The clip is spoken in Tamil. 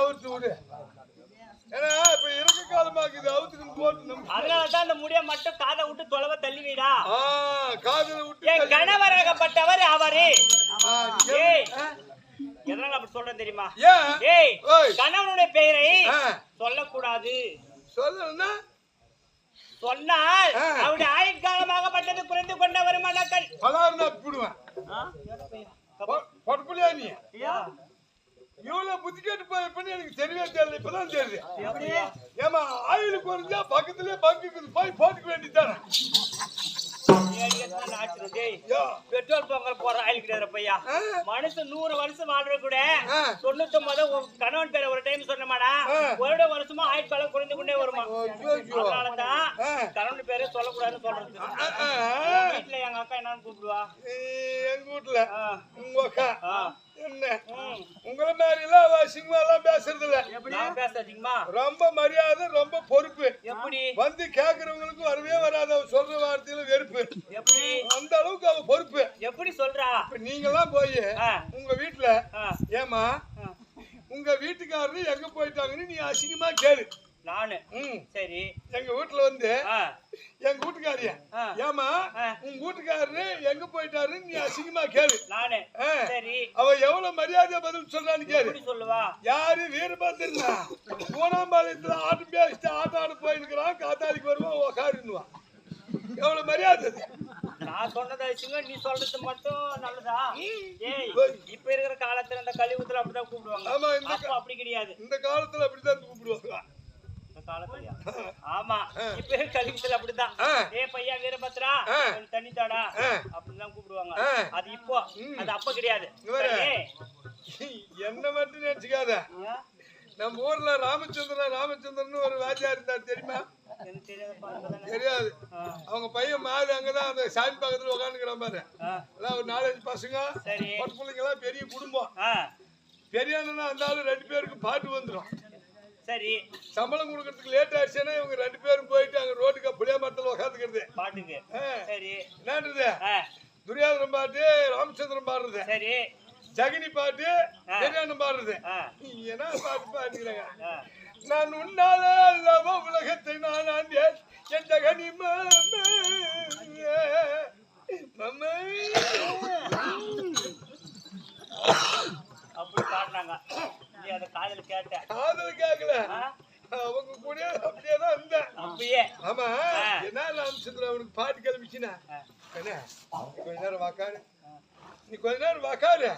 அவுத்து விடு. ஏன்னா இப்ப இறக்க காலமாக்குது அவுத்துக்கு போட்டு அதனாலதான் அந்த முடிய மட்டும் காதை விட்டு தொலைவ தள்ளி வைடா. காதுல விட்டு கணவராகப்பட்டவர் அவரு. எதனால அப்படி சொல்றேன் தெரியுமா? கணவனுடைய பெயரை சொல்லக்கூடாது. சொல்லணும்னா சொன்னால் அவருடைய ஆயுட்காலமாகப்பட்டது குறைந்து கொண்ட வருமானங்கள் பலாருனா போடுவேன். பொறுப்புலையா நீ இவ்வளவு புத்தி கேட்டு பண்ணி எனக்கு தெரியவே தெரியல. இப்பதான் தெரியுது. ஏமா ஆயுள் குறைஞ்சா பக்கத்துலயே பங்குக்கு போய் போட்டுக்க வேண்டியதானே. பெட்ரோல் பொங்கல் போற ஆயில் கிடையாது பையா. மனுஷன் 100 வருஷம் வாழ்ற கூட 99 கணவன் பேரை ஒரு டைம் சொன்னமாடா ஒரு வருஷமா ஆயுட்காலம் குறைந்து கொண்டே வருமா. அதனாலதான் கணவன் பேரை சொல்லக்கூடாதுன்னு சொல்றது. வீட்டுல எங்க அக்கா என்னன்னு கூப்பிடுவா? எங்க வீட்டுல உங்க அக்கா என்ன உங்களை மாதிரி எல்லாம் சினிமா எல்லாம் பேசுறது இல்ல. பேசாதீங்கம்மா. ரொம்ப மரியாதை ரொம்ப பொறுப்பு. எப்படி வந்து கேக்குறவங்களுக்கு வரவே வராது. அவ சொல்ற வார்த்தையில வெறுப்பு. எப்படி அந்த அளவுக்கு அவ பொறுப்பு. எப்படி சொல்றா? நீங்க எல்லாம் போய் உங்க வீட்டுல ஏமா உங்க வீட்டுக்காரரு எங்க போயிட்டாங்கன்னு நீ அசிங்கமா கேளு. நானு சரி எங்க வீட்டுல வந்து எங்க வீட்டுக்காரியா ஏமா உங்க வீட்டுக்காரரு எங்க போயிட்டாருன்னு நீ அசிங்கமா கேளு. நானு சரி அவ எவ்வளவு மரியாதையா பதில் சொல்றான்னு கேளு. சொல்லுவா யாரு வீரபத்திரனா பூனாம்பாளையத்துல ஆட்டு பேசிட்டு ஆட்ட ஆட போயிருக்கிறான். காத்தாளிக்கு வருவான் உக்காருன்னுவான். எவ்வளவு மரியாதை. நான் சொன்னதை வச்சுங்க நீ சொல்றது மட்டும் நல்லதா? ஏய் இப்ப இருக்கிற காலத்துல இந்த கலியுகத்துல அப்படிதான் கூப்பிடுவாங்க. ஆமா அப்படி கிடையாது. இந்த காலத்துல அப்படிதான் கூப்பிடுவாங்க. ஆமா இப்ப கலியுகத்துல அப்படிதான். ஏ பையா வீரபத்ரா தண்ணி தாடா அப்படிதான் கூப்பிடுவாங்க. அது இப்போ அது அப்ப கிடையாது. என்ன மட்டும் நினைச்சுக்காத. நம்ம ஊர்ல ராமச்சந்திரன் ஒரு வாத்தியார் இருந்தார் தெரியுமா? தெரியாது. அவங்க பையன் மாறு அங்கதான் அந்த சாமி பக்கத்துல உட்காந்துக்கிறான் பாரு. எல்லாம் ஒரு 4-5 பசங்க பிள்ளைங்க எல்லாம் பெரிய குடும்பம். பெரிய அண்ணனா இருந்தாலும் 2 பேருக்கு பாட்டு வந்துடும். சரி சம்பளம் கொடுக்கறதுக்கு லேட் ஆயிடுச்சுன்னா இவங்க 2 பேரும் போயிட்டு அங்க ரோட்டுக்கு புளிய மரத்துல உட்காந்துக்கிறது பாட்டுக்கு. சரி என்னன்றது துரியாதனம் பாட்டு ராமச்சந்திரன் பாடுறது. சரி ஜகினி பாட்டு பெரியானம் பாடுறது. என்ன பாட்டு பாடுகிறாங்க? நான் உன்னால அல்லவா உலகத்தை நான் ஆண்டேன் என் ஜகனி அப்படி பாடுறாங்க. நீ அத காதுல கேட்ட? காதுல கேட்கல. அவங்க கூட அப்படியேதான் இருந்தேன். அப்படியே ஆமா. என்ன ராமச்சந்திரன் அவனுக்கு பாட்டு கிளம்பிச்சுனா கொஞ்ச நேரம் வாக்காரு. நீ கொஞ்ச நேரம் வாக்காரு.